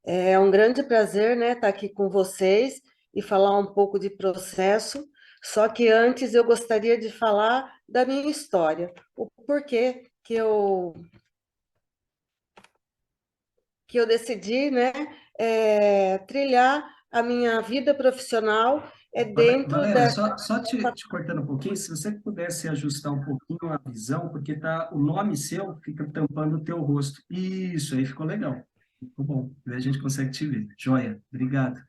É um grande prazer, né, estar aqui com vocês e falar um pouco de processo. Só que antes eu gostaria de falar da minha história, o porquê que eu decidi, né, trilhar a minha vida profissional dentro Valéria, dessa. só te cortando um pouquinho, se você pudesse ajustar um pouquinho a visão, porque tá, o nome seu fica tampando o teu rosto. Isso, aí ficou legal. Ficou bom. Daí a gente consegue te ver. Joia, obrigado.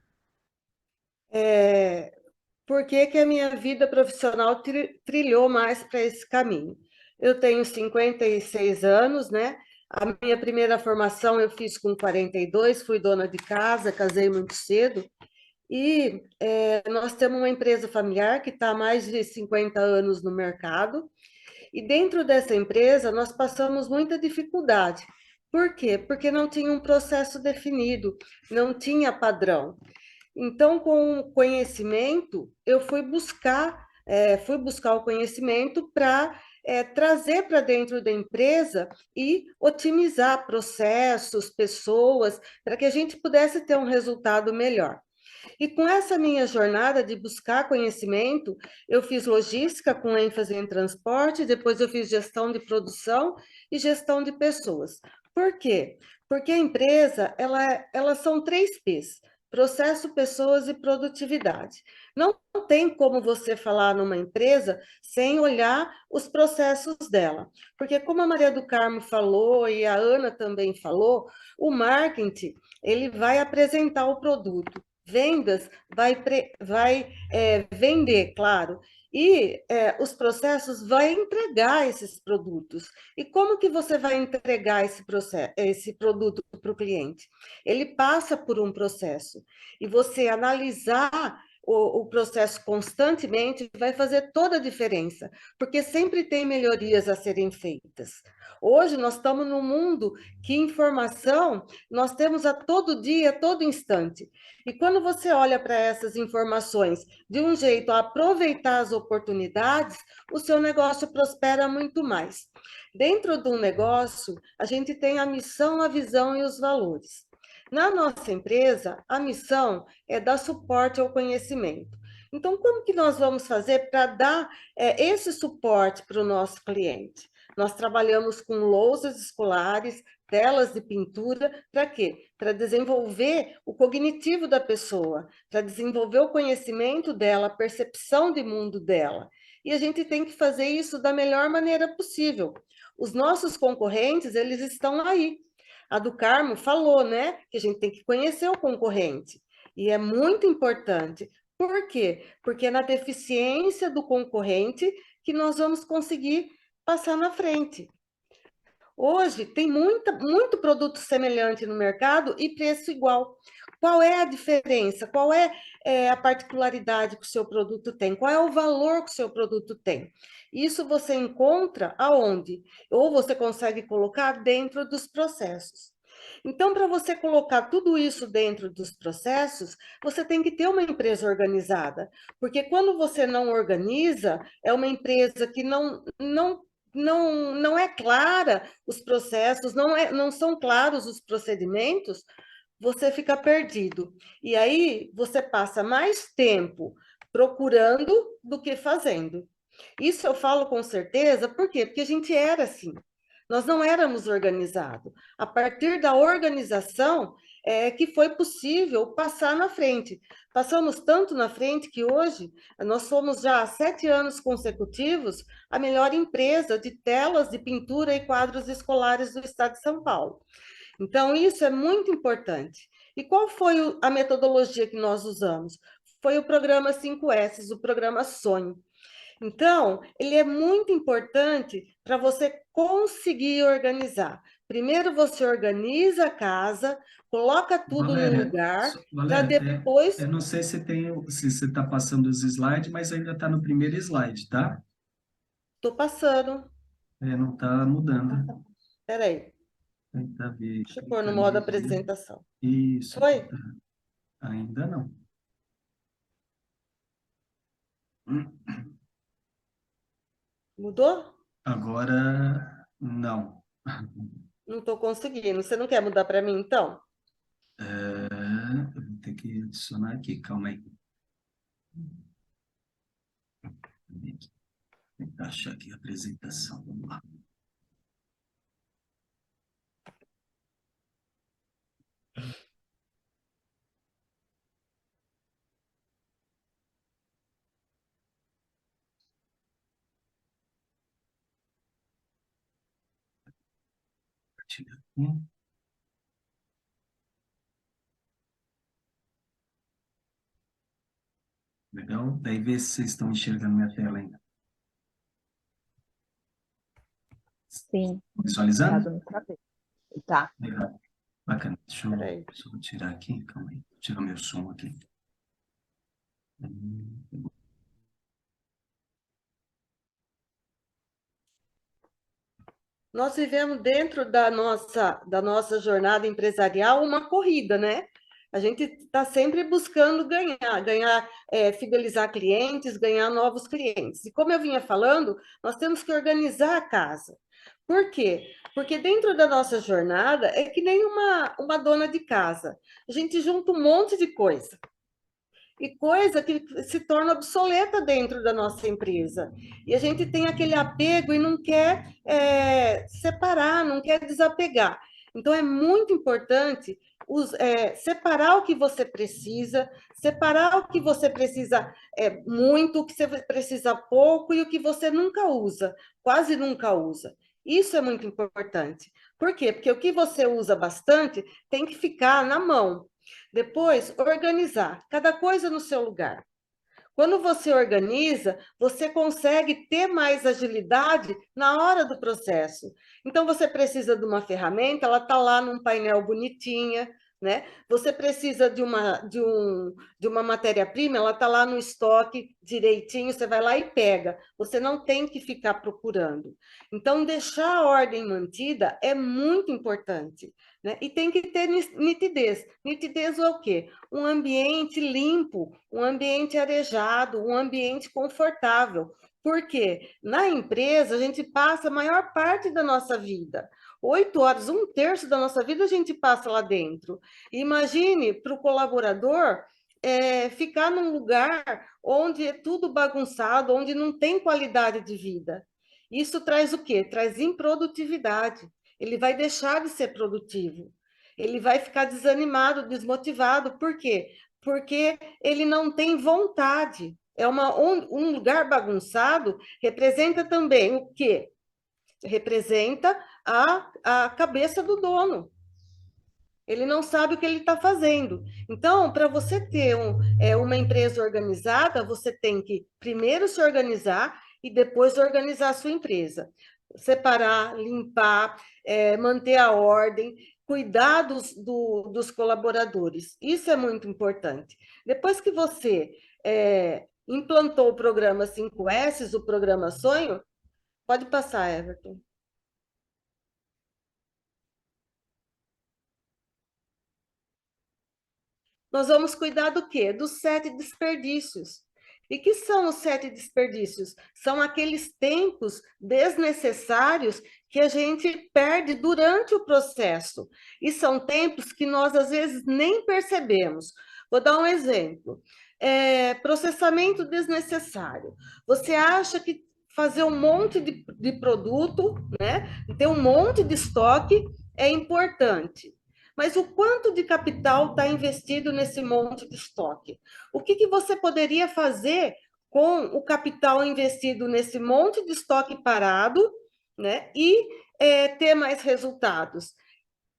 É, por que que a minha vida profissional trilhou mais para esse caminho? Eu tenho 56 anos, né? A minha primeira formação eu fiz com 42, fui dona de casa, casei muito cedo. E nós temos uma empresa familiar que está há mais de 50 anos no mercado. E dentro dessa empresa nós passamos muita dificuldade. Por quê? Porque não tinha um processo definido, não tinha padrão. Então, com o conhecimento, eu fui buscar o conhecimento para trazer para dentro da empresa e otimizar processos, pessoas, para que a gente pudesse ter um resultado melhor. E com essa minha jornada de buscar conhecimento, eu fiz logística com ênfase em transporte, depois eu fiz gestão de produção e gestão de pessoas. Por quê? Porque a empresa, elas são três P's: processo, pessoas e produtividade. Não tem como você falar numa empresa sem olhar os processos dela. Porque como a Maria do Carmo falou e a Ana também falou, o marketing, ele vai apresentar o produto. Vendas vai vender, claro, e os processos vai entregar esses produtos. E como que você vai entregar esse produto para o cliente? Ele passa por um processo, e você analisar o processo constantemente vai fazer toda a diferença, porque sempre tem melhorias a serem feitas. Hoje nós estamos num mundo que informação nós temos a todo dia, a todo instante. E quando você olha para essas informações de um jeito a aproveitar as oportunidades, o seu negócio prospera muito mais. Dentro de um negócio, a gente tem a missão, a visão e os valores. Na nossa empresa, a missão é dar suporte ao conhecimento. Então, como que nós vamos fazer para dar esse suporte para o nosso cliente? Nós trabalhamos com louças escolares, telas de pintura, para quê? Para desenvolver o cognitivo da pessoa, para desenvolver o conhecimento dela, a percepção de mundo dela. E a gente tem que fazer isso da melhor maneira possível. Os nossos concorrentes, eles estão aí. A do Carmo falou, né, que a gente tem que conhecer o concorrente. E é muito importante. Por quê? Porque é na deficiência do concorrente que nós vamos conseguir passar na frente. Hoje tem muito produto semelhante no mercado e preço igual. Qual é a diferença? Qual é a particularidade que o seu produto tem? Qual é o valor que o seu produto tem? Isso você encontra aonde? Ou você consegue colocar dentro dos processos. Então, para você colocar tudo isso dentro dos processos, você tem que ter uma empresa organizada, porque quando você não organiza, é uma empresa que não é clara os processos, não são claros os procedimentos, você fica perdido. E aí você passa mais tempo procurando do que fazendo. Isso eu falo com certeza, por quê? Porque a gente era assim. Nós não éramos organizados. A partir da organização é que foi possível passar na frente. Passamos tanto na frente que hoje nós somos já há 7 anos consecutivos a melhor empresa de telas de pintura e quadros escolares do estado de São Paulo. Então, isso é muito importante. E qual foi a metodologia que nós usamos? Foi o programa 5S, o programa Sonho. Então, ele é muito importante para você conseguir organizar. Primeiro você organiza a casa, coloca tudo no lugar, para Valéria, depois. eu não sei se você está passando os slides, mas ainda está no primeiro slide, tá? Estou passando. Não está mudando. Espera aí, Tentar ver, deixa eu pôr no clicar modo nele. apresentação. Isso, Foi? tá. Ainda não. Mudou? Agora, não. Não estou conseguindo. Você não quer mudar para mim, então? ter que adicionar aqui, calma aí. Tentar achar aqui a apresentação, vamos lá. Compartilhar aqui. Legal? Daí vê se vocês estão enxergando minha tela ainda. Sim, tá Visualizando? dando pra ver. Tá. Legal. Bacana. Deixa eu Peraí. só tirar aqui, calma aí. Vou tirar meu som aqui. Nós vivemos dentro da nossa jornada empresarial uma corrida, né? A gente está sempre buscando ganhar, fidelizar clientes, ganhar novos clientes. E como eu vinha falando, nós temos que organizar a casa. Por quê? Porque dentro da nossa jornada é que nem uma dona de casa. A gente junta um monte de coisa e coisa que se torna obsoleta dentro da nossa empresa. E a gente tem aquele apego e não quer separar, não quer desapegar. Então, é muito importante separar o que você precisa, separar o que você precisa muito, o que você precisa pouco e o que você nunca usa, quase nunca usa. Isso é muito importante. Por quê? Porque o que você usa bastante tem que ficar na mão. Depois, organizar cada coisa no seu lugar. Quando você organiza, você consegue ter mais agilidade na hora do processo. Então, você precisa de uma ferramenta, ela está lá num painel bonitinha, né? Você precisa de uma matéria-prima, ela está lá no estoque direitinho, você vai lá e pega. Você não tem que ficar procurando. Então, deixar a ordem mantida é muito importante, né? E tem que ter nitidez. Nitidez é o quê? Um ambiente limpo, um ambiente arejado, um ambiente confortável. Porque na empresa a gente passa a maior parte da nossa vida. 8 horas, um terço da nossa vida a gente passa lá dentro. Imagine para o colaborador ficar num lugar onde é tudo bagunçado, onde não tem qualidade de vida. Isso traz o quê? Traz improdutividade. Ele vai deixar de ser produtivo. Ele vai ficar desanimado, desmotivado. Por quê? Porque ele não tem vontade. Um lugar bagunçado representa também o quê? Representa a cabeça do dono. Ele não sabe o que ele está fazendo. Então, para você ter uma empresa organizada, você tem que primeiro se organizar e depois organizar a sua empresa. Separar, limpar, manter a ordem, cuidar dos colaboradores. Isso é muito importante. Depois que você implantou o programa 5S, o programa Sonho, pode passar, Everton. Nós vamos cuidar do quê? Dos 7 desperdícios. E que são os 7 desperdícios? São aqueles tempos desnecessários que a gente perde durante o processo. E são tempos que nós, às vezes, nem percebemos. Vou dar um exemplo. Processamento desnecessário. Você acha que fazer um monte de produto, né, ter um monte de estoque é importante. Mas o quanto de capital está investido nesse monte de estoque? O que você poderia fazer com o capital investido nesse monte de estoque parado, né? E ter mais resultados?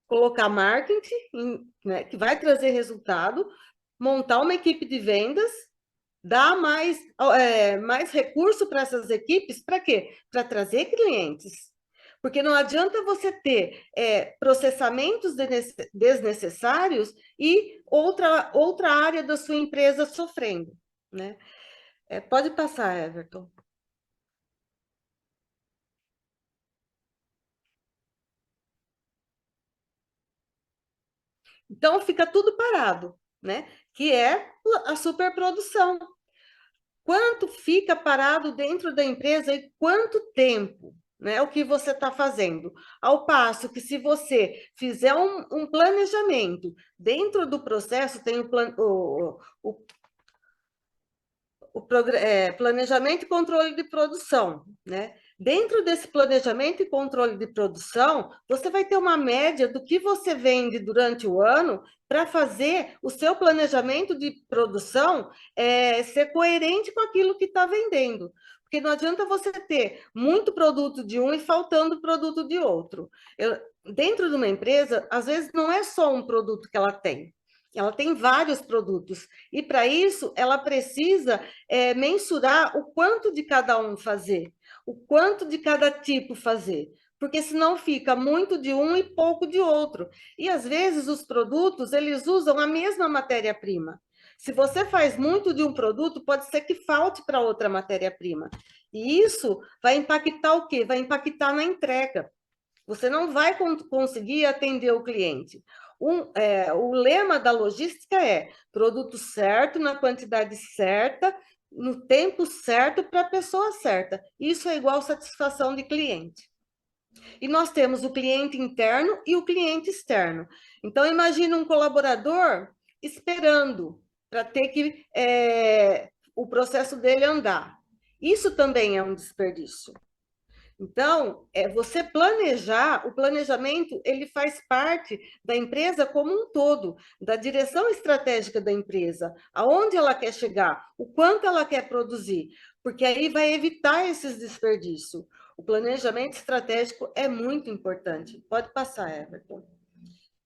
Colocar marketing, né, que vai trazer resultado, montar uma equipe de vendas, dar mais recurso para essas equipes, para quê? Para trazer clientes. Porque não adianta você ter processamentos desnecessários e outra área da sua empresa sofrendo, né? Pode passar, Everton. Então, fica tudo parado, né? Que é a superprodução. Quanto fica parado dentro da empresa e quanto tempo? né, o que você está fazendo. Ao passo que, se você fizer um planejamento, dentro do processo tem planejamento e controle de produção, né? Dentro desse planejamento e controle de produção, você vai ter uma média do que você vende durante o ano para fazer o seu planejamento de produção ser coerente com aquilo que está vendendo. Porque não adianta você ter muito produto de um e faltando produto de outro. Dentro de uma empresa, às vezes não é só um produto que ela tem vários produtos. E, para isso, ela precisa mensurar o quanto de cada um fazer, o quanto de cada tipo fazer, porque senão fica muito de um e pouco de outro. E, às vezes, os produtos, eles usam a mesma matéria-prima. Se você faz muito de um produto, pode ser que falte para outra matéria-prima. E isso vai impactar o quê? Vai impactar na entrega. Você não vai conseguir atender o cliente. O lema da logística é produto certo, na quantidade certa, no tempo certo, para a pessoa certa. Isso é igual satisfação de cliente. E nós temos o cliente interno e o cliente externo. Então, imagina um colaborador esperando para ter que o processo dele andar. Isso também é um desperdício. Então, você planejar, o planejamento, ele faz parte da empresa como um todo, da direção estratégica da empresa, aonde ela quer chegar, o quanto ela quer produzir, porque aí vai evitar esses desperdícios. O planejamento estratégico é muito importante. Pode passar, Everton.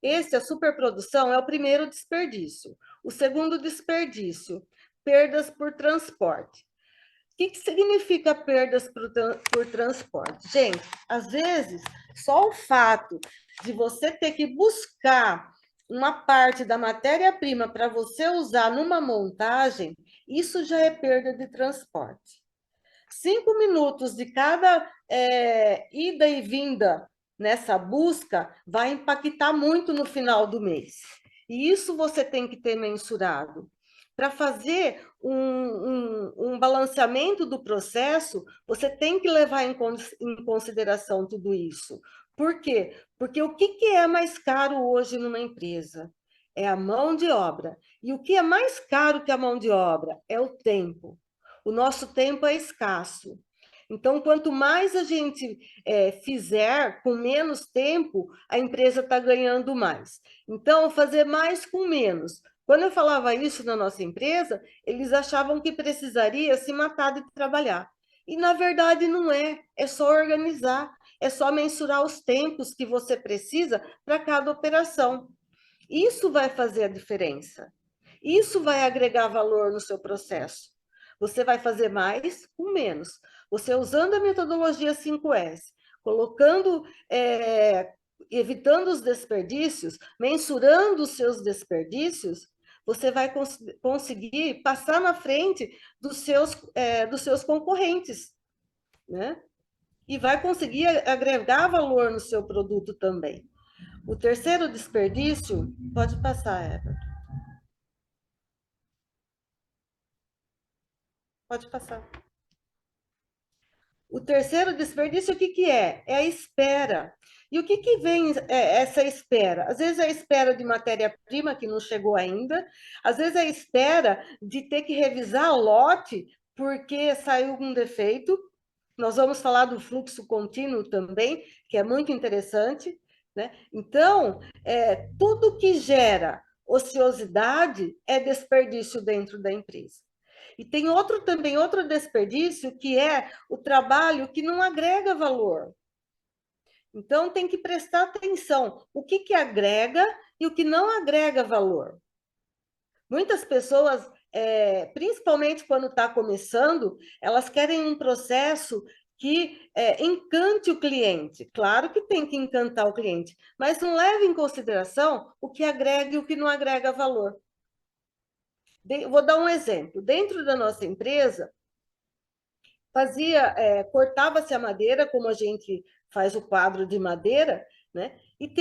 A superprodução, é o primeiro desperdício. O segundo desperdício, perdas por transporte. O que significa perdas por transporte? Gente, às vezes, só o fato de você ter que buscar uma parte da matéria-prima para você usar numa montagem, isso já é perda de transporte. 5 minutos de cada ida e vinda nessa busca vai impactar muito no final do mês. E isso você tem que ter mensurado. Para fazer um balanceamento do processo, você tem que levar em consideração tudo isso. Por quê? Porque o que é mais caro hoje numa empresa? É a mão de obra. E o que é mais caro que a mão de obra? É o tempo. O nosso tempo é escasso. Então, quanto mais a gente fizer com menos tempo, a empresa está ganhando mais. Então, fazer mais com menos. Quando eu falava isso na nossa empresa, eles achavam que precisaria se matar de trabalhar. E, na verdade, não é. É só organizar, é só mensurar os tempos que você precisa para cada operação. Isso vai fazer a diferença. Isso vai agregar valor no seu processo. Você vai fazer mais com menos. Você usando a metodologia 5S, colocando, evitando os desperdícios, mensurando os seus desperdícios, você vai conseguir passar na frente dos seus concorrentes, né? E vai conseguir agregar valor no seu produto também. O terceiro desperdício, pode passar, Everton. Pode passar. O terceiro desperdício, o que é? É a espera. E o que vem essa espera? Às vezes é a espera de matéria-prima que não chegou ainda, às vezes é a espera de ter que revisar lote porque saiu um defeito. Nós vamos falar do fluxo contínuo também, que é muito interessante, né? Então, tudo que gera ociosidade é desperdício dentro da empresa. E tem outro desperdício, que é o trabalho que não agrega valor. Então, tem que prestar atenção o que agrega e o que não agrega valor. Muitas pessoas, principalmente quando está começando, elas querem um processo que encante o cliente. Claro que tem que encantar o cliente, mas não leva em consideração o que agrega e o que não agrega valor. Vou dar um exemplo. Dentro da nossa empresa, cortava-se a madeira, como a gente faz o quadro de madeira, né? E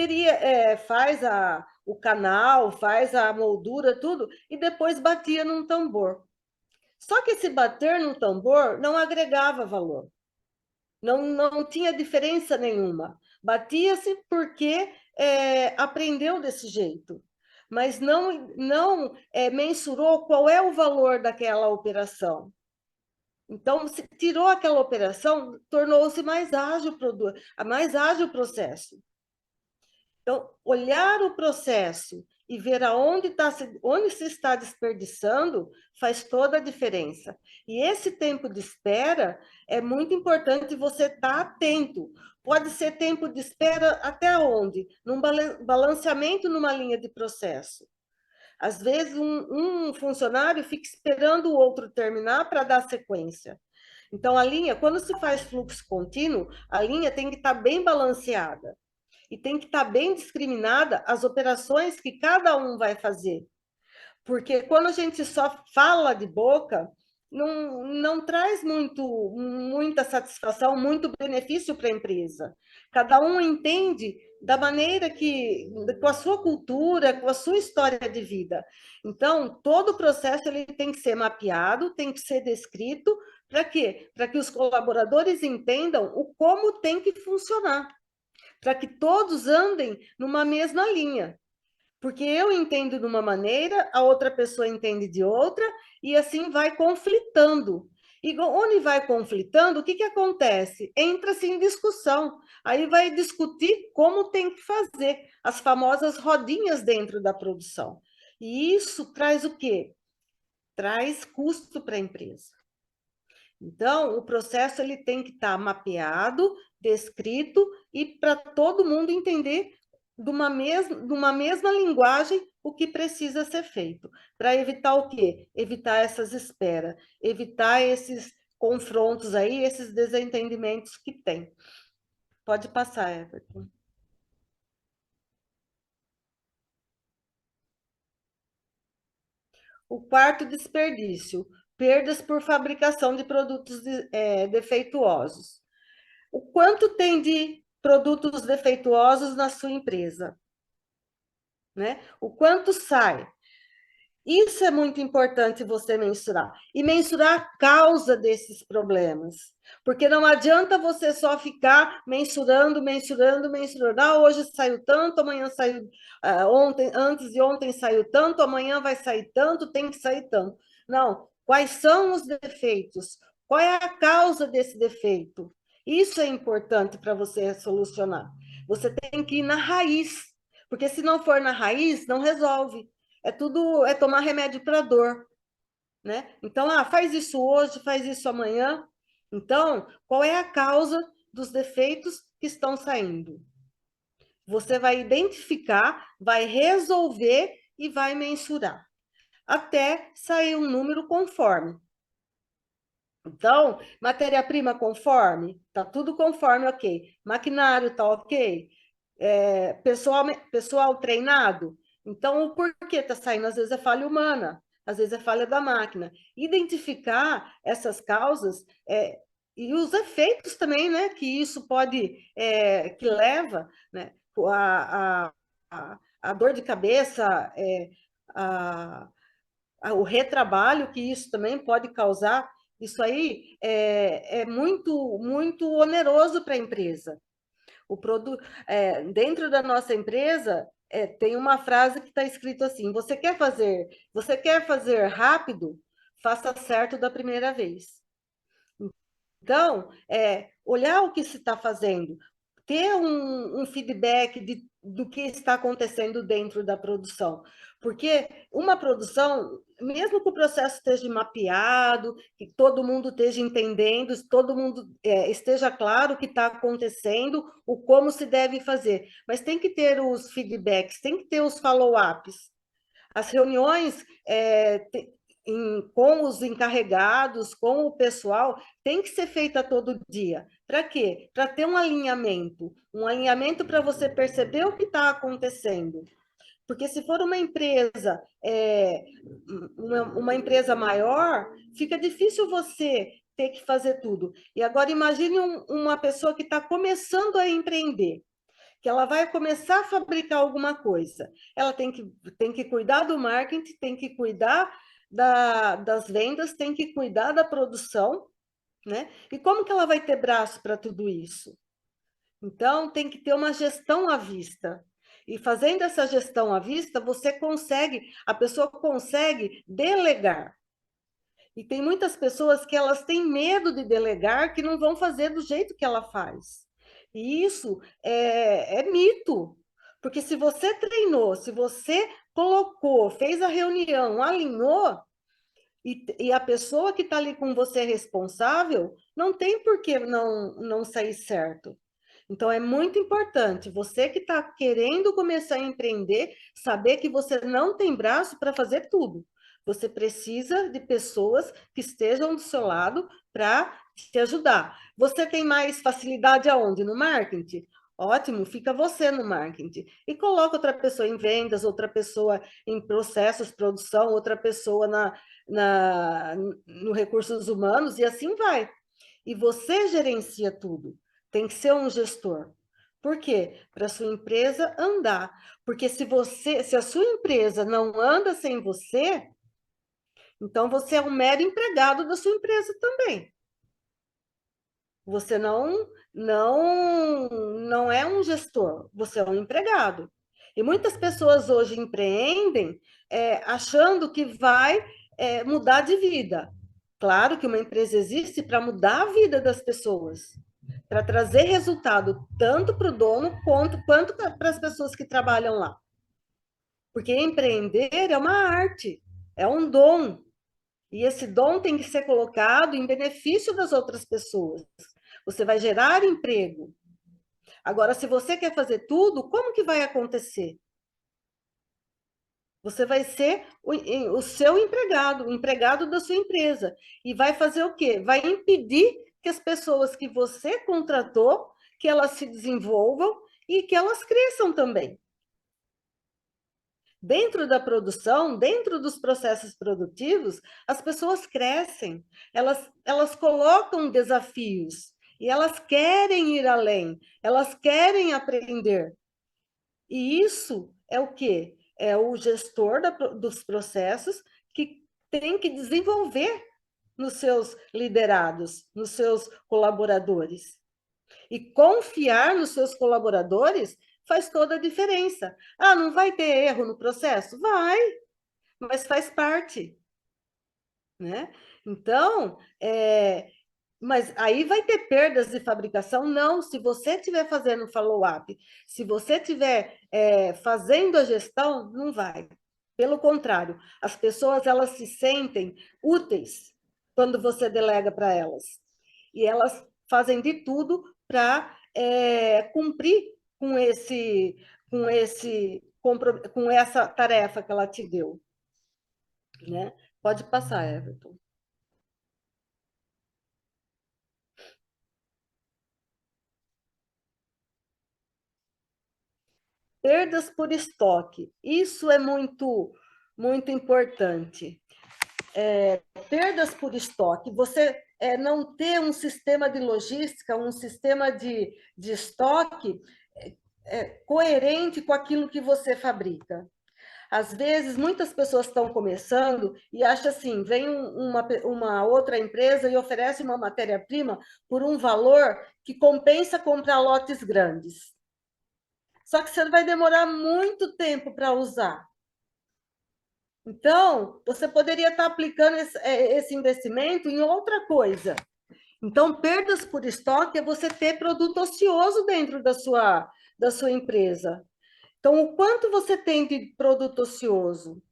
faz o canal, faz a moldura, tudo, e depois batia num tambor. Só que esse bater num tambor não agregava valor. não tinha diferença nenhuma. Batia-se porque aprendeu desse jeito, mas não mensurou qual é o valor daquela operação. Então, se tirou aquela operação, tornou-se mais ágil o processo. Então, olhar o processo e ver onde se está desperdiçando faz toda a diferença. E esse tempo de espera é muito importante você estar atento. Pode ser tempo de espera até onde? Num balanceamento numa linha de processo. Às vezes, um funcionário fica esperando o outro terminar para dar sequência. Então, a linha, quando se faz fluxo contínuo, a linha tem que estar bem balanceada e tem que estar bem discriminada as operações que cada um vai fazer. Porque quando a gente só fala de boca, não traz muita satisfação, muito benefício para a empresa. Cada um entende da maneira com a sua cultura, com a sua história de vida. Então, todo o processo ele tem que ser mapeado, tem que ser descrito, para quê? Para que os colaboradores entendam o como tem que funcionar, para que todos andem numa mesma linha. Porque eu entendo de uma maneira, a outra pessoa entende de outra, e assim vai conflitando. E onde vai conflitando, o que acontece? Entra-se em discussão. Aí vai discutir como tem que fazer as famosas rodinhas dentro da produção. E isso traz o quê? Traz custo para a empresa. Então, o processo ele tem que estar mapeado, descrito, e para todo mundo entender de uma mesma linguagem o que precisa ser feito. Para evitar o quê? Evitar essas esperas, evitar esses confrontos aí, esses desentendimentos que tem. Pode passar, Everton. O quarto desperdício, perdas por fabricação de produtos defeituosos. O quanto tem de produtos defeituosos na sua empresa? Né? O quanto sai? Isso é muito importante você mensurar. E mensurar a causa desses problemas. Porque não adianta você só ficar mensurando. Ah, hoje saiu tanto, amanhã saiu... antes de ontem saiu tanto, amanhã vai sair tanto, tem que sair tanto. Não. Quais são os defeitos? Qual é a causa desse defeito? Isso é importante para você solucionar. Você tem que ir na raiz. Porque se não for na raiz, não resolve. É tomar remédio para dor, né? Então, faz isso hoje, faz isso amanhã. Então, qual é a causa dos defeitos que estão saindo? Você vai identificar, vai resolver e vai mensurar, até sair um número conforme. Então, matéria-prima conforme, tá tudo conforme, ok. Maquinário tá ok. Pessoal treinado. Então, o porquê está saindo? Às vezes é falha humana, às vezes é falha da máquina. Identificar essas causas e os efeitos também, né? Que isso pode, que leva, né? A dor de cabeça, o retrabalho que isso também pode causar. Isso aí é muito, muito oneroso para a empresa. Dentro da nossa empresa, tem uma frase que está escrito assim: você quer fazer rápido, faça certo da primeira vez. Então, olhar o que se está fazendo, ter um feedback do que está acontecendo dentro da produção. Porque uma produção, mesmo que o processo esteja mapeado, que todo mundo esteja entendendo, todo mundo esteja claro o que está acontecendo, o como se deve fazer, mas tem que ter os feedbacks, tem que ter os follow-ups. As reuniões com os encarregados, com o pessoal, tem que ser feita todo dia. Para quê? Para ter um alinhamento para você perceber o que está acontecendo. Porque se for uma empresa, uma empresa maior, fica difícil você ter que fazer tudo. E agora imagine uma pessoa que está começando a empreender, que ela vai começar a fabricar alguma coisa. Ela tem que cuidar do marketing, tem que cuidar das vendas, tem que cuidar da produção, né? E como que ela vai ter braço para tudo isso? Então, tem que ter uma gestão à vista. E fazendo essa gestão à vista, a pessoa consegue delegar. E tem muitas pessoas que elas têm medo de delegar, que não vão fazer do jeito que ela faz. E isso é mito. Porque se você treinou, se você colocou, fez a reunião, alinhou, e a pessoa que está ali com você é responsável, não tem por que não sair certo. Então, é muito importante você que está querendo começar a empreender, saber que você não tem braço para fazer tudo. Você precisa de pessoas que estejam do seu lado para te ajudar. Você tem mais facilidade aonde? No marketing? Ótimo, fica você no marketing. E coloca outra pessoa em vendas, outra pessoa em processos, produção, outra pessoa no recursos humanos, e assim vai. E você gerencia tudo. Tem que ser um gestor. Por quê? Para a sua empresa andar. Porque se a sua empresa não anda sem você, então você é um mero empregado da sua empresa também. Você não é um gestor, você é um empregado. E muitas pessoas hoje empreendem achando que vai mudar de vida. Claro que uma empresa existe para mudar a vida das pessoas, para trazer resultado tanto para o dono quanto para as pessoas que trabalham lá. Porque empreender é uma arte, é um dom. E esse dom tem que ser colocado em benefício das outras pessoas. Você vai gerar emprego. Agora, se você quer fazer tudo, como que vai acontecer? Você vai ser o seu empregado, o empregado da sua empresa. E vai fazer o quê? Vai impedir que as pessoas que você contratou, que elas se desenvolvam e que elas cresçam também. Dentro da produção, dentro dos processos produtivos, as pessoas crescem, elas colocam desafios e elas querem ir além, elas querem aprender. E isso é o quê? É o gestor dos processos que tem que desenvolver nos seus liderados, nos seus colaboradores. E confiar nos seus colaboradores faz toda a diferença. Ah, não vai ter erro no processo? Vai, mas faz parte, né? Então, mas aí vai ter perdas de fabricação? Não, se você estiver fazendo follow-up, se você estiver fazendo a gestão, não vai. Pelo contrário, as pessoas elas se sentem úteis quando você delega para elas. E elas fazem de tudo para cumprir com essa tarefa que ela te deu, né? Pode passar, Everton. Perdas por estoque. Isso é muito importante. Perdas por estoque. Você não ter um sistema de logística, um sistema de estoque coerente com aquilo que você fabrica. Às vezes, muitas pessoas estão começando e acham assim, vem uma outra empresa e oferece uma matéria-prima por um valor que compensa comprar lotes grandes. Só que você vai demorar muito tempo para usar. Então, você poderia estar aplicando esse investimento em outra coisa. Então, perdas por estoque é você ter produto ocioso dentro da sua empresa. Então, o quanto você tem de produto ocioso?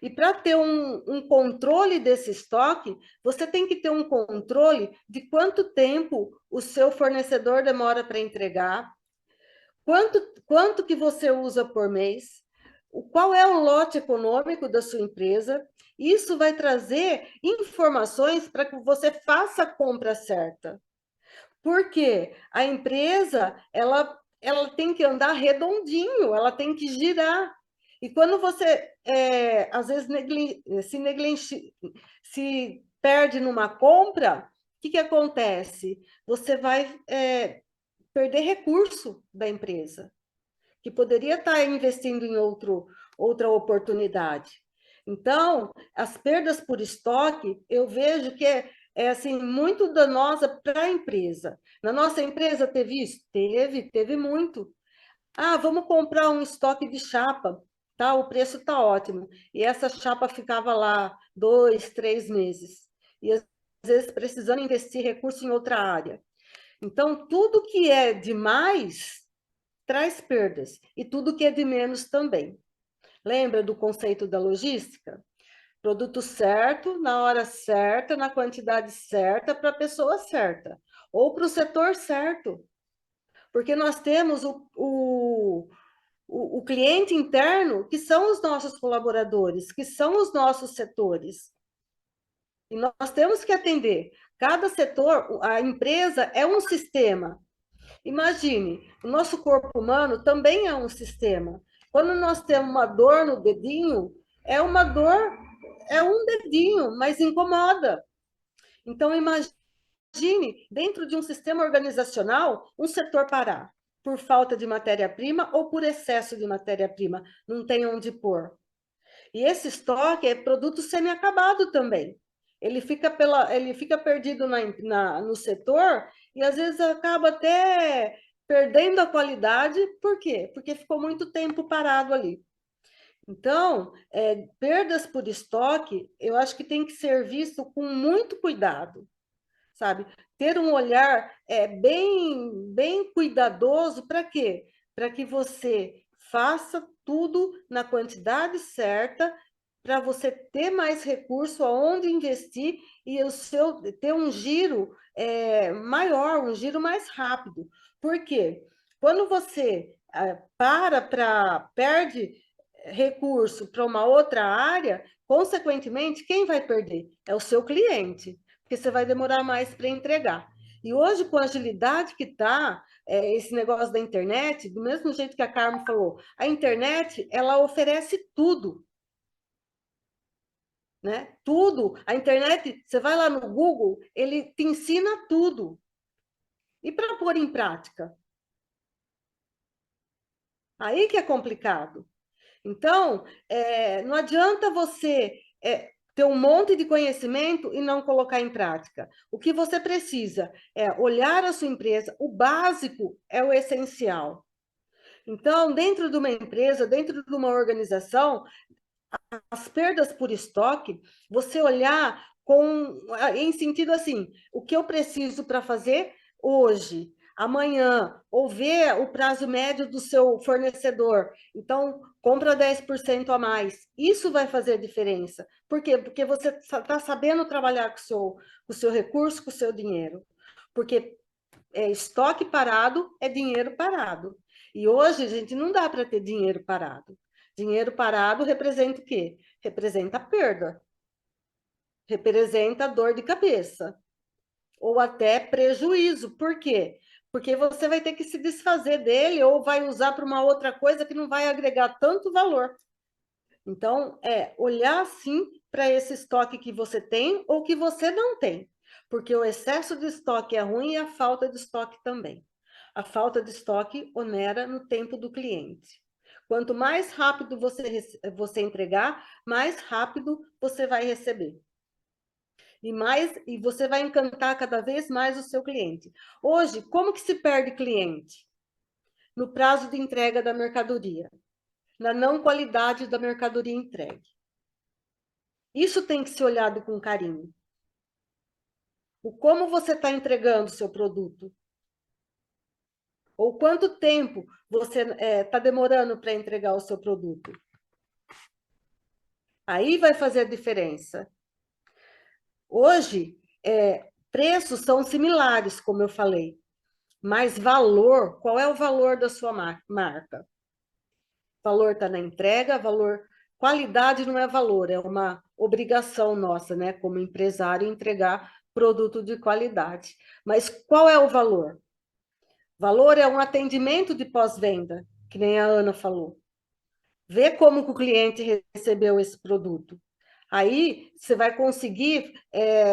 E para ter um controle desse estoque, você tem que ter um controle de quanto tempo o seu fornecedor demora para entregar, quanto que você usa por mês, qual é o lote econômico da sua empresa. Isso vai trazer informações para que você faça a compra certa. Porque a empresa, ela tem que andar redondinho, ela tem que girar. E quando você, às vezes, se perde numa compra, o que acontece? Você vai perder recurso da empresa, que poderia estar investindo em outra oportunidade. Então, as perdas por estoque, eu vejo que é assim, muito danosa para a empresa. Na nossa empresa teve isso? Teve muito. Ah, vamos comprar um estoque de chapa, tá? O preço tá ótimo. E essa chapa ficava lá 2, 3 meses. E às vezes precisando investir recurso em outra área. Então, tudo que é demais traz perdas. E tudo que é de menos também. Lembra do conceito da logística? Produto certo, na hora certa, na quantidade certa, para a pessoa certa. Ou para o setor certo. Porque nós temos o cliente interno, que são os nossos colaboradores, que são os nossos setores. E nós temos que atender. Cada setor, a empresa é um sistema. Imagine, o nosso corpo humano também é um sistema. Quando nós temos uma dor no dedinho, é uma dor, é um dedinho, mas incomoda. Então, imagine, dentro de um sistema organizacional, um setor parar por falta de matéria-prima ou por excesso de matéria-prima, não tem onde pôr. E esse estoque é produto semi-acabado também. Ele fica perdido no setor e às vezes acaba até perdendo a qualidade. Por quê? Porque ficou muito tempo parado ali. Então, perdas por estoque, eu acho que tem que ser visto com muito cuidado, sabe? Ter um olhar bem cuidadoso para quê? Para que você faça tudo na quantidade certa, para você ter mais recurso aonde investir e ter um giro maior, um giro mais rápido. Por quê? Quando você perde recurso para uma outra área, consequentemente, quem vai perder? É o seu cliente, porque você vai demorar mais para entregar. E hoje, com a agilidade que está, esse negócio da internet, do mesmo jeito que a Carmen falou, a internet, ela oferece tudo, né? Tudo. A internet, você vai lá no Google, ele te ensina tudo. E para pôr em prática? Aí que é complicado. Então, não adianta você ter um monte de conhecimento e não colocar em prática. O que você precisa é olhar a sua empresa, o básico é o essencial. Então, dentro de uma empresa, dentro de uma organização, as perdas por estoque, você olhar em sentido assim, o que eu preciso para fazer hoje, amanhã, ou ver o prazo médio do seu fornecedor. Então, compra 10% a mais. Isso vai fazer diferença. Por quê? Porque você está sabendo trabalhar com o seu recurso, com o seu dinheiro. Porque estoque parado é dinheiro parado. E hoje, gente, não dá para ter dinheiro parado. Dinheiro parado representa o quê? Representa perda. Representa dor de cabeça. Ou até prejuízo. Por quê? Porque você vai ter que se desfazer dele ou vai usar para uma outra coisa que não vai agregar tanto valor. Então, olhar sim para esse estoque que você tem ou que você não tem. Porque o excesso de estoque é ruim e a falta de estoque também. A falta de estoque onera no tempo do cliente. Quanto mais rápido você entregar, mais rápido você vai receber. E você vai encantar cada vez mais o seu cliente. Hoje, como que se perde cliente? No prazo de entrega da mercadoria, na não qualidade da mercadoria entregue. Isso tem que ser olhado com carinho. O como você está entregando o seu produto. Ou quanto tempo você está demorando para entregar o seu produto. Aí vai fazer a diferença. Hoje, preços são similares, como eu falei. Mas valor, qual é o valor da sua marca? Valor está na entrega, qualidade não é valor, é uma obrigação nossa, né, como empresário, entregar produto de qualidade. Mas qual é o valor? Valor é um atendimento de pós-venda, que nem a Ana falou. Ver como que o cliente recebeu esse produto. Aí você vai conseguir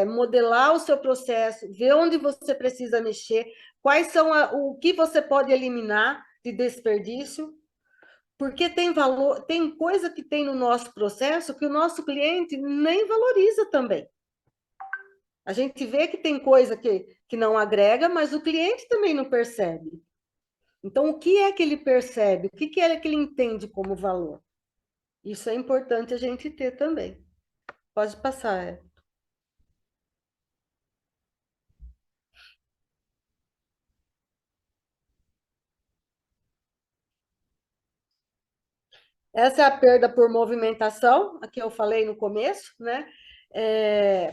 modelar o seu processo, ver onde você precisa mexer, quais são o que você pode eliminar de desperdício, porque tem valor, tem coisa que tem no nosso processo que o nosso cliente nem valoriza também. A gente vê que tem coisa que não agrega, mas o cliente também não percebe. Então, o que é que ele percebe? O que é que ele entende como valor? Isso é importante a gente ter também. Pode passar. Essa é a perda por movimentação, a que eu falei no começo, né?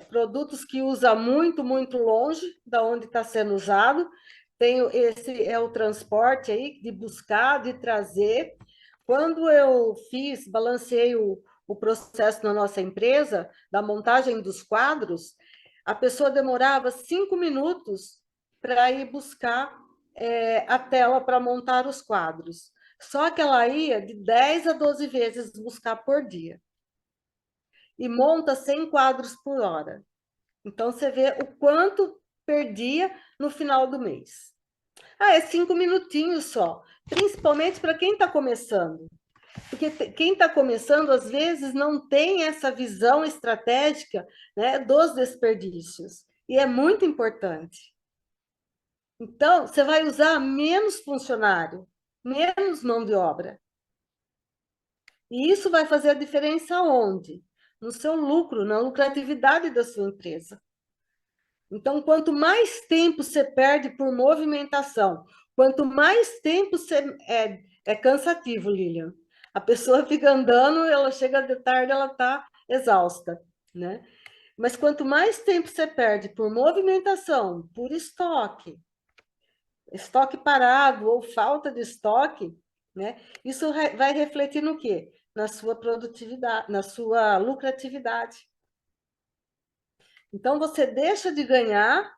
Produtos que usa muito, muito longe da onde está sendo usado. Esse é o transporte aí, de buscar, de trazer. Quando eu balanceei o processo na nossa empresa, da montagem dos quadros, a pessoa demorava 5 minutos para ir buscar a tela para montar os quadros. Só que ela ia de 10 a 12 vezes buscar por dia. E monta 100 quadros por hora. Então, você vê o quanto perdia no final do mês. É 5 minutinhos só. Principalmente para quem está começando. Porque quem está começando, às vezes, não tem essa visão estratégica, né, dos desperdícios. E é muito importante. Então, você vai usar menos funcionário, menos mão de obra. E isso vai fazer a diferença onde? No seu lucro, na lucratividade da sua empresa. Então, quanto mais tempo você perde por movimentação, quanto mais tempo você... É cansativo, Lilian. A pessoa fica andando, ela chega de tarde, ela está exausta, né? Mas quanto mais tempo você perde por movimentação, por estoque parado ou falta de estoque, né? Isso vai refletir no quê? Na sua produtividade, na sua lucratividade. Então, você deixa de ganhar,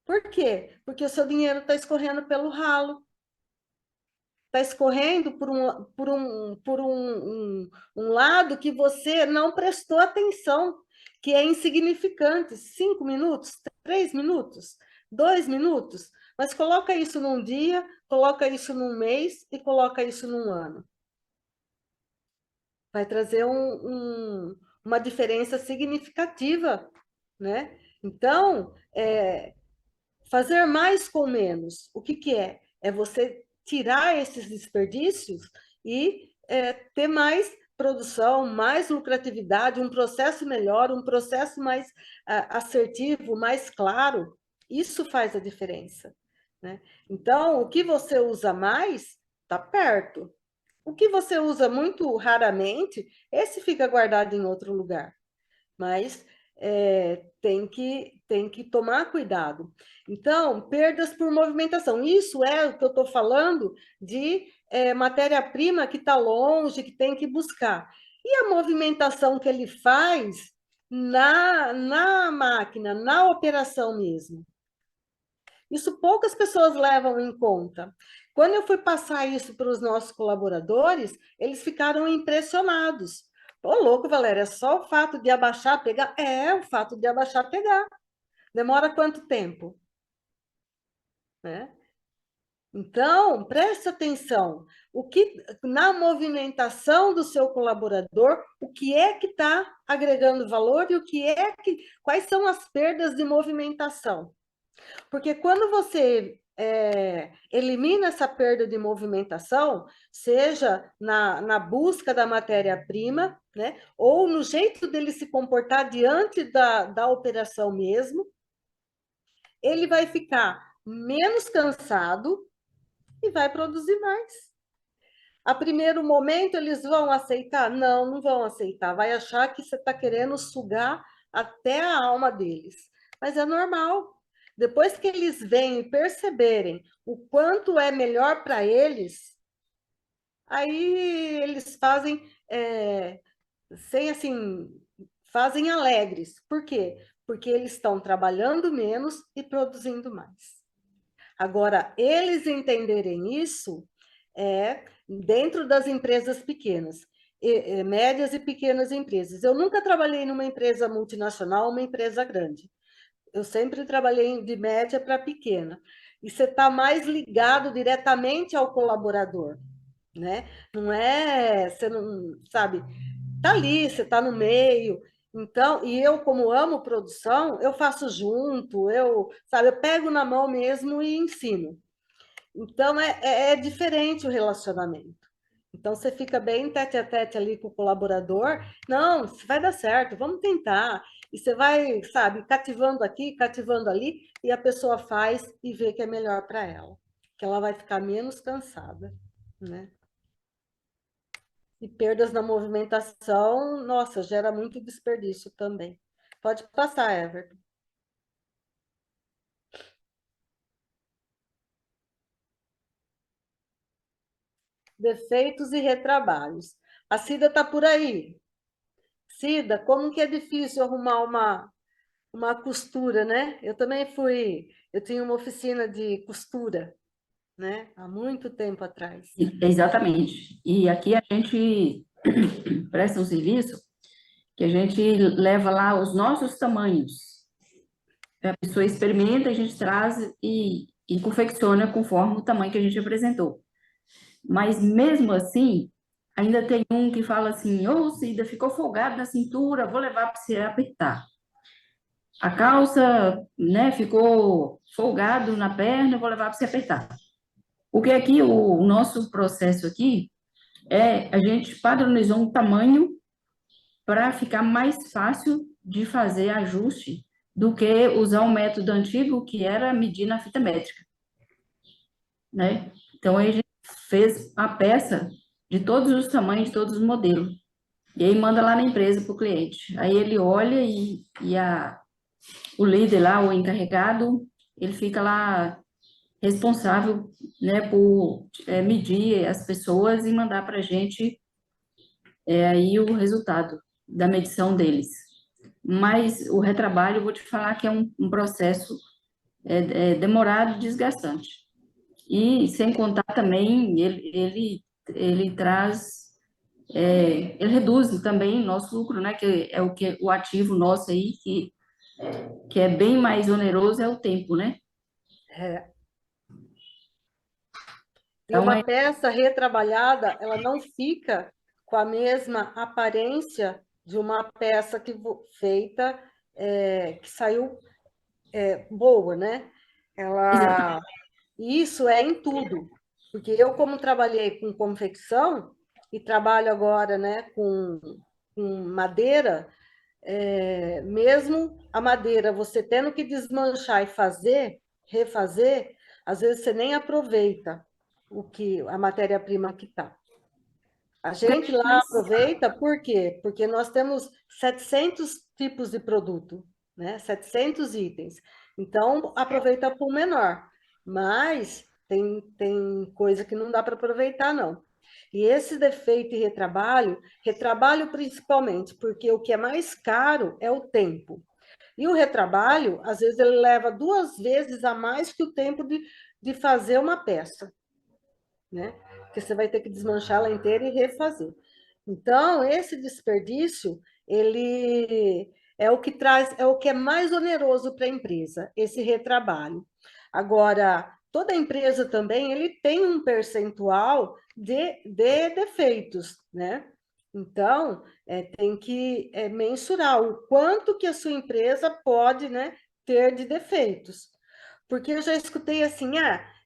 por quê? Porque o seu dinheiro está escorrendo pelo ralo. Está escorrendo por um lado que você não prestou atenção, que é insignificante. 5 minutos, 3 minutos, 2 minutos. Mas coloca isso num dia, coloca isso num mês e coloca isso num ano. Vai trazer uma diferença significativa, né? Então, fazer mais com menos, o que é? É você tirar esses desperdícios e ter mais produção, mais lucratividade, um processo melhor, um processo mais assertivo, mais claro. Isso faz a diferença, né? Então, o que você usa mais, está perto. O que você usa muito raramente, esse fica guardado em outro lugar. Mas tem que tomar cuidado. Então, perdas por movimentação. Isso é o que eu estou falando de matéria-prima que está longe, que tem que buscar. E a movimentação que ele faz na máquina, na operação mesmo. Isso poucas pessoas levam em conta. Quando eu fui passar isso para os nossos colaboradores, eles ficaram impressionados. Ô, louco, Valéria, é só o fato de abaixar, pegar? É, o fato de abaixar, pegar. Demora quanto tempo? Né? Então, preste atenção. Na movimentação do seu colaborador, o que é que está agregando valor e quais são as perdas de movimentação? Porque quando você elimina essa perda de movimentação, seja na busca da matéria-prima, né, ou no jeito dele se comportar diante da operação mesmo, ele vai ficar menos cansado e vai produzir mais. A primeiro momento, eles vão aceitar? Não, não vão aceitar. Vai achar que você está querendo sugar até a alma deles. Mas é normal. Depois que eles vêm e perceberem o quanto é melhor para eles, aí eles fazem sem assim, fazem alegres. Por quê? Porque eles estão trabalhando menos e produzindo mais. Agora, eles entenderem isso dentro das empresas pequenas, médias e pequenas empresas. Eu nunca trabalhei numa empresa multinacional, uma empresa grande. Eu sempre trabalhei de média para pequena. E você está mais ligado diretamente ao colaborador, né? Não é, você não sabe, tá ali, você está no meio. Então, e eu, como amo produção, eu faço junto, sabe, eu pego na mão mesmo e ensino. Então, é diferente o relacionamento. Então, você fica bem tete a tete ali com o colaborador. Não, vai dar certo, vamos tentar. E você vai, sabe, cativando aqui, cativando ali, e a pessoa faz e vê que é melhor para ela, que ela vai ficar menos cansada, né? E perdas na movimentação, nossa, gera muito desperdício também. Pode passar, Everton. Defeitos e retrabalhos. A Cida está por aí. Cida, como que é difícil arrumar uma costura, né? Eu também eu tinha uma oficina de costura, né? Há muito tempo atrás. Exatamente. E aqui a gente presta um serviço que a gente leva lá os nossos tamanhos. A pessoa experimenta, a gente traz e confecciona conforme o tamanho que a gente apresentou. Mas mesmo assim, ainda tem um que fala assim: ô Cida, ficou folgado na cintura, vou levar para você apertar. A calça, né, ficou folgado na perna, vou levar para você apertar. Porque aqui o nosso processo aqui a gente padronizou um tamanho para ficar mais fácil de fazer ajuste do que usar um método antigo que era medir na fita métrica, né? Então aí a gente fez a peça de todos os tamanhos, de todos os modelos. E aí manda lá na empresa para o cliente. Aí ele olha o líder lá, o encarregado, ele fica lá responsável, né, por medir as pessoas e mandar para a gente aí o resultado da medição deles. Mas o retrabalho, eu vou te falar que é um processo demorado e desgastante. E sem contar também, ele traz, ele reduz também nosso lucro, né, que é o ativo nosso aí, que é bem mais oneroso, é o tempo, né? E uma peça retrabalhada, ela não fica com a mesma aparência de uma peça feita, que saiu boa, né? Isso é em tudo. Porque eu, como trabalhei com confecção, e trabalho agora, né, com madeira, mesmo a madeira, você tendo que desmanchar e refazer, às vezes você nem aproveita a matéria-prima que está. A gente lá aproveita, por quê? Porque nós temos 700 tipos de produto, né? 700 itens. Então, aproveita por menor. Mas tem coisa que não dá para aproveitar, não. E esse defeito e retrabalho principalmente, porque o que é mais caro é o tempo. E o retrabalho, às vezes, ele leva 2 vezes a mais que o tempo de fazer uma peça, né? Porque você vai ter que desmanchar ela inteira e refazer. Então, esse desperdício, ele é o que traz, é o que é mais oneroso para a empresa, esse retrabalho. Agora, toda empresa também, ele tem um percentual de defeitos, né? Então, tem que mensurar o quanto que a sua empresa pode, né, ter de defeitos. Porque eu já escutei assim,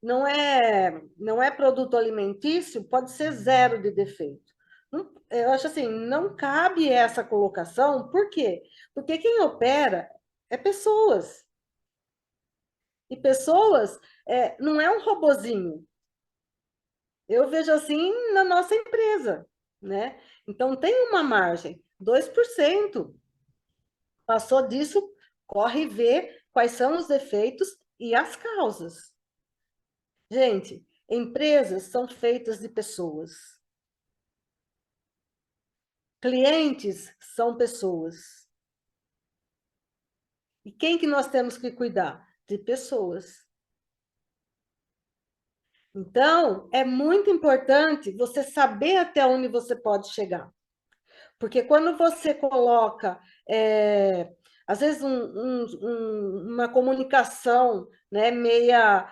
não é produto alimentício, pode ser 0 de defeito. Eu acho assim, não cabe essa colocação, por quê? Porque quem opera é pessoas. E pessoas não é um robozinho. Eu vejo assim na nossa empresa, né? Então tem uma margem, 2%. Passou disso, corre e vê quais são os defeitos e as causas. Gente, empresas são feitas de pessoas. Clientes são pessoas. E quem que nós temos que cuidar? De pessoas. Então, é muito importante você saber até onde você pode chegar. Porque quando você coloca, às vezes, uma comunicação, né, meia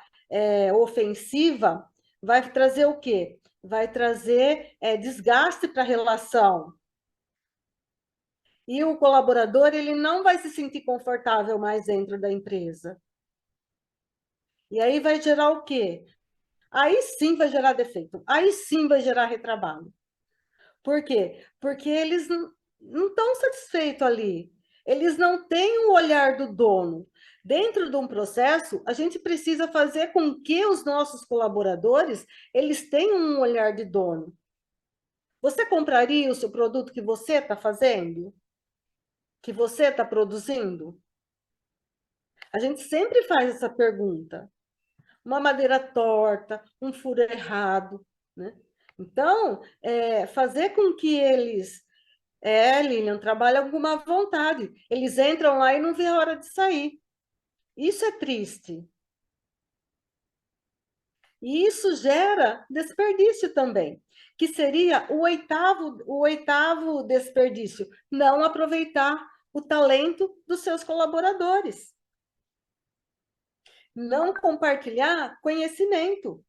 ofensiva, vai trazer o quê? Vai trazer desgaste para a relação. E o colaborador, ele não vai se sentir confortável mais dentro da empresa. E aí vai gerar o quê? Aí sim vai gerar defeito, aí sim vai gerar retrabalho. Por quê? Porque eles não estão satisfeitos ali. Eles não têm o olhar do dono. Dentro de um processo, a gente precisa fazer com que os nossos colaboradores, eles tenham um olhar de dono. Você compraria o seu produto que você está fazendo? Que você está produzindo? A gente sempre faz essa pergunta. Uma madeira torta, um furo errado, né? Então, fazer com que eles... Lilian, trabalham com uma vontade. Eles entram lá e não vê a hora de sair. Isso é triste. E isso gera desperdício também, que seria o oitavo desperdício, não aproveitar o talento dos seus colaboradores. Não compartilhar conhecimento.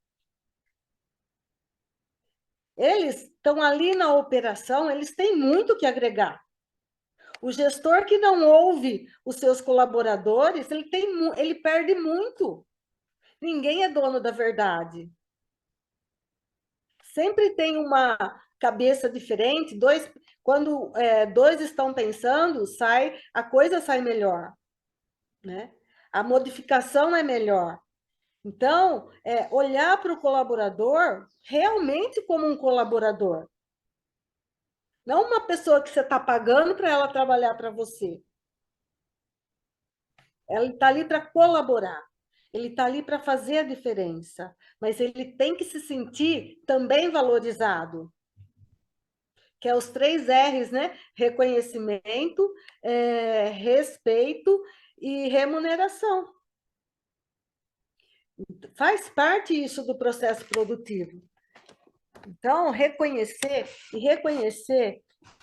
Eles estão ali na operação, eles têm muito que agregar. O gestor que não ouve os seus colaboradores, ele perde muito. Ninguém é dono da verdade. Sempre tem uma cabeça diferente, quando dois estão pensando, a coisa sai melhor, né? A modificação é melhor. Então, olhar para o colaborador realmente como um colaborador. Não uma pessoa que você está pagando para ela trabalhar para você. Ela está ali para colaborar. Ele está ali para fazer a diferença. Mas ele tem que se sentir também valorizado. Que é os 3 R's, né? Reconhecimento, respeito e remuneração. Faz parte isso do processo produtivo. Então, reconhecer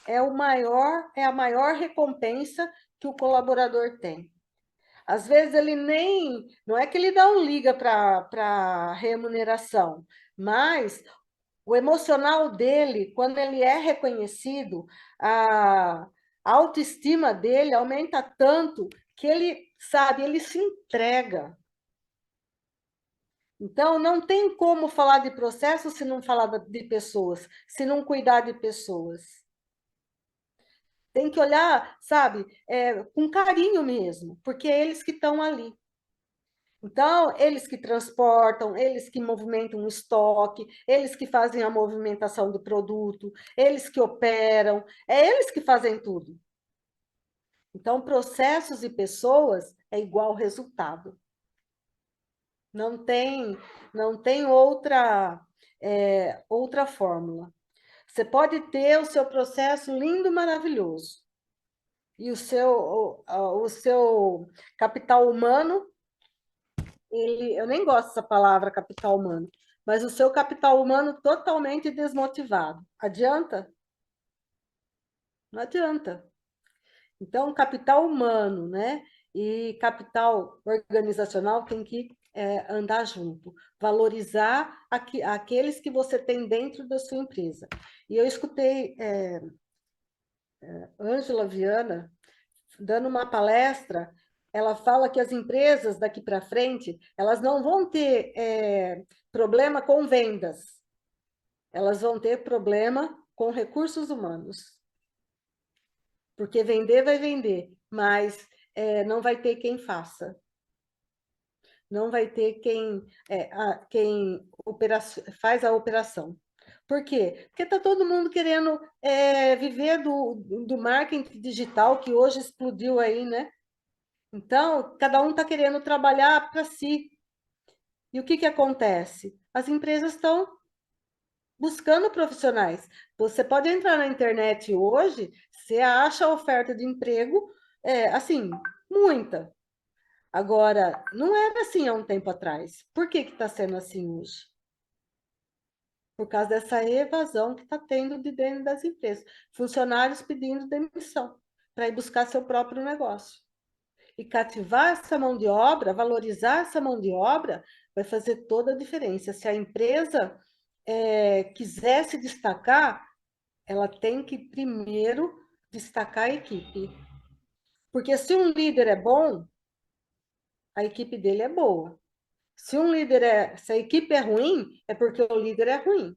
é a maior recompensa que o colaborador tem. Às vezes ele não é que ele não liga para a remuneração, mas o emocional dele, quando ele é reconhecido, a autoestima dele aumenta tanto que ele, sabe, ele se entrega. Então, não tem como falar de processo se não falar de pessoas, se não cuidar de pessoas. Tem que olhar, sabe, com carinho mesmo, porque é eles que estão ali. Então, eles que transportam, eles que movimentam o estoque, eles que fazem a movimentação do produto, eles que operam, é eles que fazem tudo. Então, processos e pessoas é igual resultado. Não tem outra fórmula. Você pode ter o seu processo lindo, maravilhoso, e o seu capital humano, eu nem gosto dessa palavra capital humano, mas o seu capital humano totalmente desmotivado. Adianta? Não adianta. Então, capital humano, né? E capital organizacional tem que andar junto, valorizar aqueles que você tem dentro da sua empresa. E eu escutei Ângela Viana dando uma palestra, ela fala que as empresas daqui para frente, elas não vão ter problema com vendas, elas vão ter problema com recursos humanos. Porque vender vai vender, mas não vai ter quem faça. Não vai ter quem faz a operação. Por quê? Porque está todo mundo querendo viver do marketing digital, que hoje explodiu aí, né? Então, cada um está querendo trabalhar para si. E o que acontece? As empresas estão buscando profissionais. Você pode entrar na internet hoje, você acha oferta de emprego, assim, muita. Agora, não era assim há um tempo atrás. Por que está sendo assim hoje? Por causa dessa evasão que está tendo de dentro das empresas. Funcionários pedindo demissão para ir buscar seu próprio negócio. E cativar essa mão de obra, valorizar essa mão de obra, vai fazer toda a diferença. Se a empresa quiser se destacar, ela tem que primeiro destacar a equipe. Porque se um líder é bom, a equipe dele é boa. Se a equipe é ruim, é porque o líder é ruim.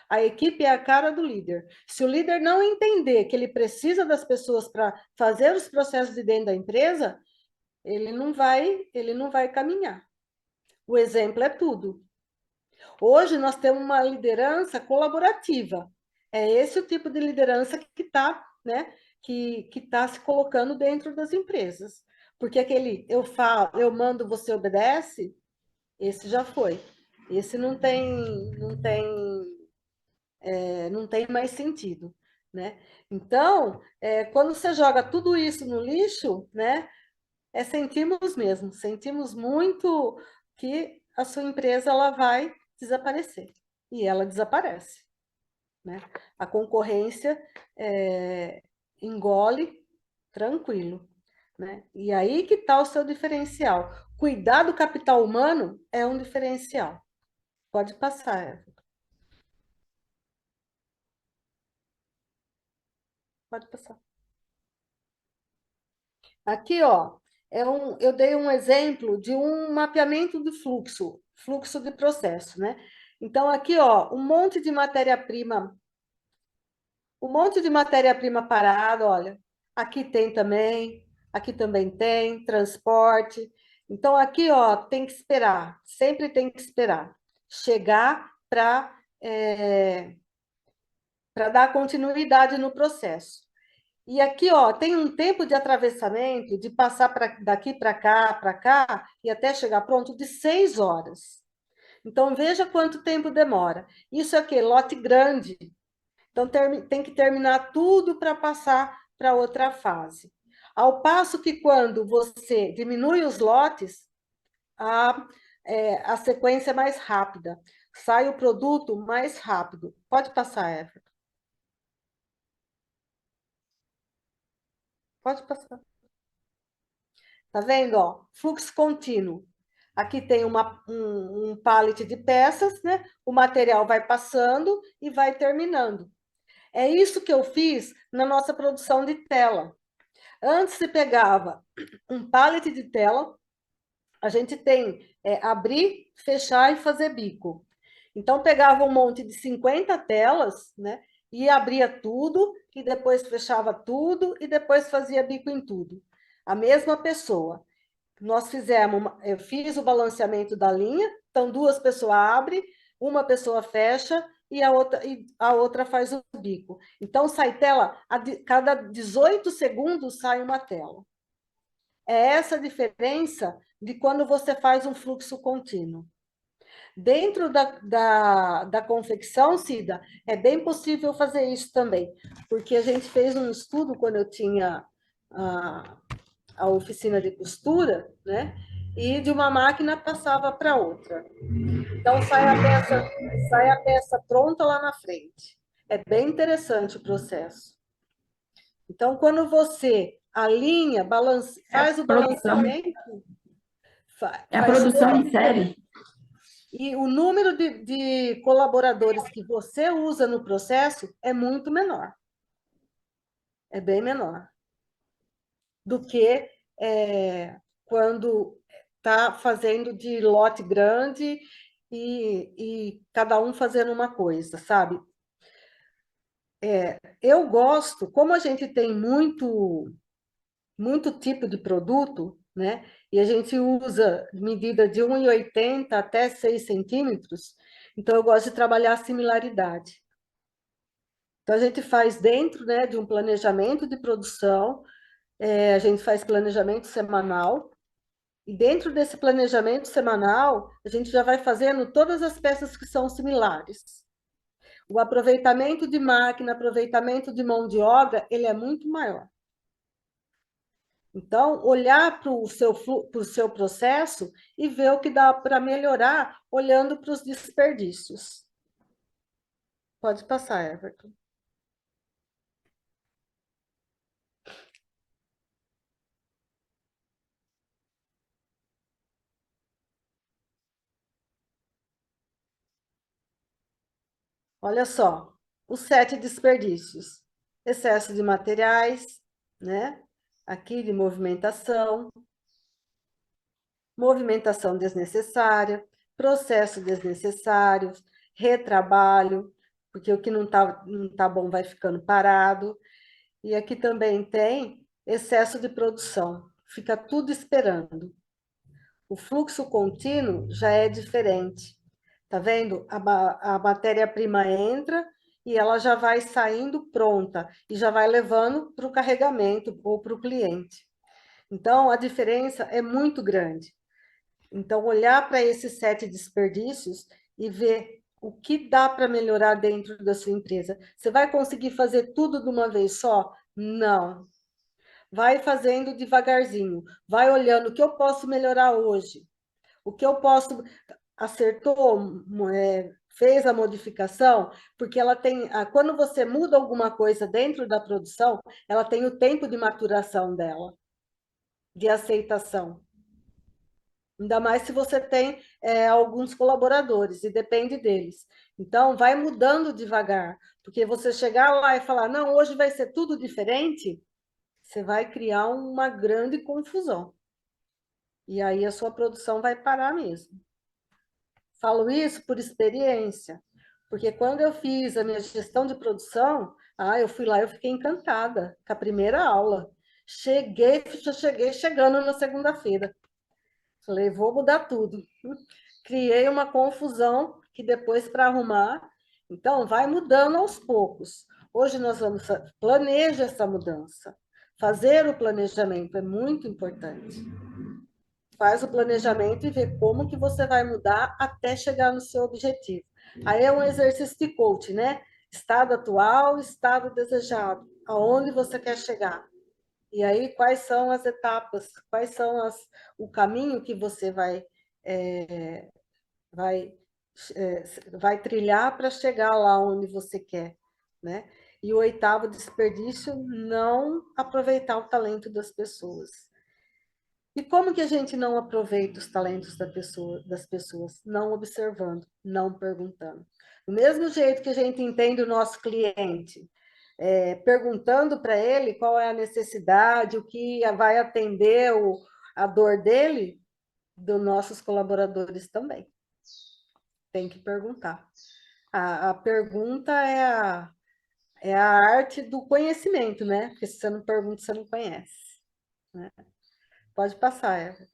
A equipe é a cara do líder. Se o líder não entender que ele precisa das pessoas para fazer os processos de dentro da empresa, ele não vai caminhar. O exemplo é tudo. Hoje nós temos uma liderança colaborativa. É esse o tipo de liderança que está, né, que tá se colocando dentro das empresas. Porque aquele eu falo, eu mando, você obedece, esse já foi. Esse não tem mais sentido, né? Então, quando você joga tudo isso no lixo, né, sentimos muito que a sua empresa ela vai desaparecer. E ela desaparece, né? A concorrência engole tranquilo, né? E aí que está o seu diferencial. Cuidar do capital humano é um diferencial. Pode passar, Eva. Pode passar. Aqui, ó, eu dei um exemplo de um mapeamento do fluxo de processo, né? Então, aqui, ó, um monte de matéria-prima parada, olha. Aqui também tem, transporte. Então, aqui, ó, tem que esperar, sempre tem que esperar chegar para dar continuidade no processo. E aqui, ó, tem um tempo de atravessamento, de passar daqui para cá, e até chegar pronto, de 6 horas. Então, veja quanto tempo demora. Isso aqui, lote grande. Então, tem que terminar tudo para passar para outra fase. Ao passo que, quando você diminui os lotes, a, a sequência é mais rápida. Sai o produto mais rápido. Pode passar, Everton. Pode passar. Tá vendo? Ó, fluxo contínuo. Aqui tem um pallet de peças, né? O material vai passando e vai terminando. É isso que eu fiz na nossa produção de tela. Antes se pegava um pallet de tela, a gente tem abrir, fechar e fazer bico. Então, pegava um monte de 50 telas, né? E abria tudo, e depois fechava tudo, e depois fazia bico em tudo. A mesma pessoa. Eu fiz o balanceamento da linha, então 2 pessoas abrem, uma pessoa fecha e a outra faz o bico. Então, sai tela, cada 18 segundos sai uma tela. É essa a diferença de quando você faz um fluxo contínuo. Dentro da confecção, Cida, é bem possível fazer isso também, porque a gente fez um estudo quando eu tinha a oficina de costura, né? E de uma máquina passava para outra. Então sai a peça pronta lá na frente. É bem interessante o processo. Então, quando você alinha, faz o balanceamento, É a faz produção todo em série. e o número de colaboradores que você usa no processo é muito menor. É bem menor do que quando está fazendo de lote grande e cada um fazendo uma coisa, sabe? Eu gosto, como a gente tem muito tipo de produto, né? E a gente usa medida de 1,80 até 6 centímetros, então eu gosto de trabalhar a similaridade. Então, a gente faz dentro, né, de um planejamento de produção, a gente faz planejamento semanal, e dentro desse planejamento semanal, a gente já vai fazendo todas as peças que são similares. O aproveitamento de máquina, aproveitamento de mão de obra, ele é muito maior. Então, olhar para o seu processo e ver o que dá para melhorar, olhando para os desperdícios. Pode passar, Everton. Olha só, os 7 desperdícios. excesso de materiais, né? Aqui de movimentação desnecessária, processo desnecessário, retrabalho, porque o que não tá bom vai ficando parado. E aqui também tem excesso de produção, fica tudo esperando. O fluxo contínuo já é diferente. Tá vendo? A matéria-prima entra e ela já vai saindo pronta e já vai levando para o carregamento ou para o cliente. Então, a diferença é muito grande. Então, olhar para esses 7 desperdícios e ver o que dá para melhorar dentro da sua empresa. Você vai conseguir fazer tudo de uma vez só? Não. Vai fazendo devagarzinho. Vai olhando o que eu posso melhorar hoje. O que eu posso... Acertou, fez a modificação, porque ela tem... Quando você muda alguma coisa dentro da produção, ela tem o tempo de maturação dela, de aceitação. Ainda mais se você tem alguns colaboradores e depende deles. Então, vai mudando devagar, porque você chegar lá e falar, não, hoje vai ser tudo diferente, você vai criar uma grande confusão. E aí a sua produção vai parar mesmo. Falo isso por experiência, porque quando eu fiz a minha gestão de produção, eu fui lá, eu fiquei encantada com a primeira aula. Já cheguei chegando na segunda-feira. Falei, vou mudar tudo. Criei uma confusão que depois para arrumar. Então, vai mudando aos poucos. Hoje nós vamos planejar essa mudança. Fazer o planejamento é muito importante. Faz o planejamento e vê como que você vai mudar até chegar no seu objetivo. Aí é um exercício de coach, né? Estado atual, estado desejado. Aonde você quer chegar? E aí, quais são as etapas, quais são o caminho que você vai, vai trilhar para chegar lá onde você quer, né? E o 8º desperdício, não aproveitar o talento das pessoas. E como que a gente não aproveita os talentos das pessoas? Não observando, não perguntando. Do mesmo jeito que a gente entende o nosso cliente, perguntando para ele qual é a necessidade, o que vai atender a dor dele, dos nossos colaboradores também. Tem que perguntar. A pergunta é a arte do conhecimento, né? Porque se você não pergunta, você não conhece. Né? Pode passar, Eva.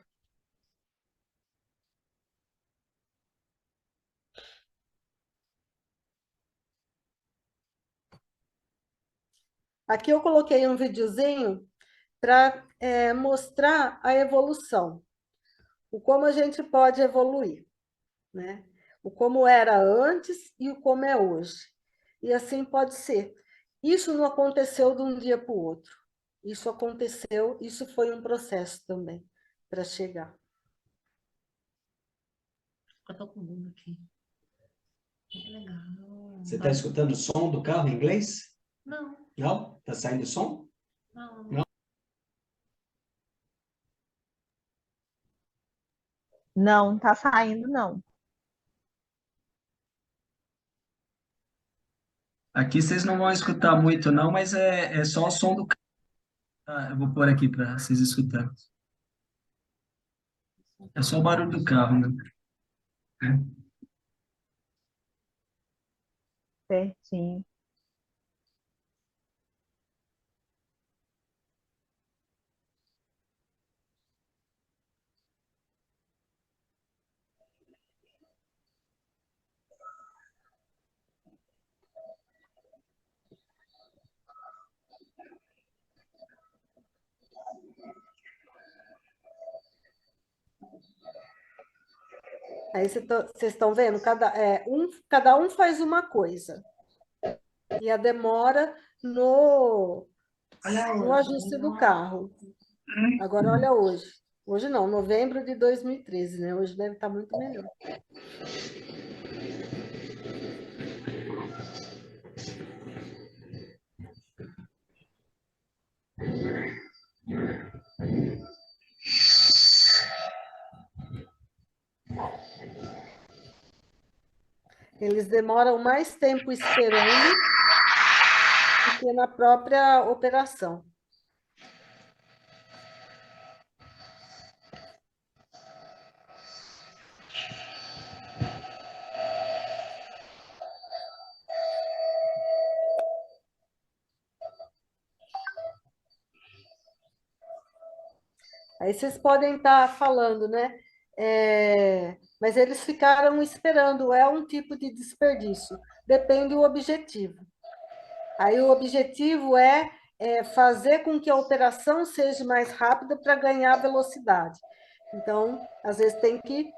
Aqui eu coloquei um videozinho para mostrar a evolução, o como a gente pode evoluir, né? O como era antes e o como é hoje. E assim pode ser. Isso não aconteceu de um dia para o outro. Isso aconteceu, isso foi um processo também para chegar. Eu tô com um aqui. Que legal. Você está escutando o som do carro em inglês? Não, Não? Está saindo som? não. Não. Não, tá saindo, não. Aqui vocês não vão escutar muito, não, mas é só o som do carro. Eu vou pôr aqui para vocês escutarem. É só o barulho do carro, né? Certinho. Aí vocês estão vendo, cada um faz uma coisa. E a demora no ajuste do carro. Agora, olha hoje. Hoje não, novembro de 2013, né? Hoje deve estar muito melhor. Eles demoram mais tempo esperando que na própria operação. Aí vocês podem estar falando, né? Mas eles ficaram esperando, é um tipo de desperdício, depende do objetivo. Aí o objetivo é fazer com que a operação seja mais rápida para ganhar velocidade. Então, às vezes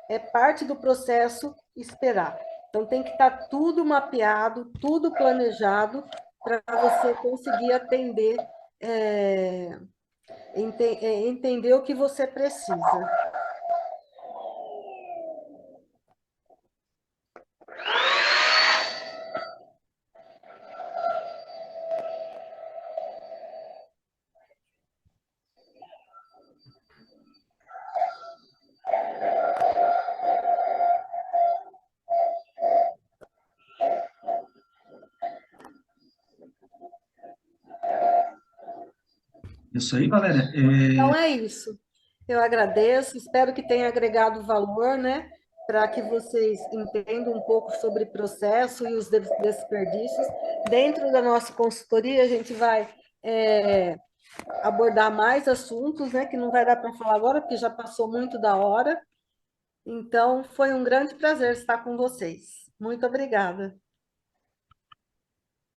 é parte do processo esperar. Então, tem que estar tudo mapeado, tudo planejado para você conseguir atender, entender o que você precisa. Isso aí, Valéria. Então, é isso. Eu agradeço, espero que tenha agregado valor, né? Para que vocês entendam um pouco sobre o processo e os desperdícios. Dentro da nossa consultoria, a gente vai abordar mais assuntos, né? Que não vai dar para falar agora, porque já passou muito da hora. Então, foi um grande prazer estar com vocês. Muito obrigada.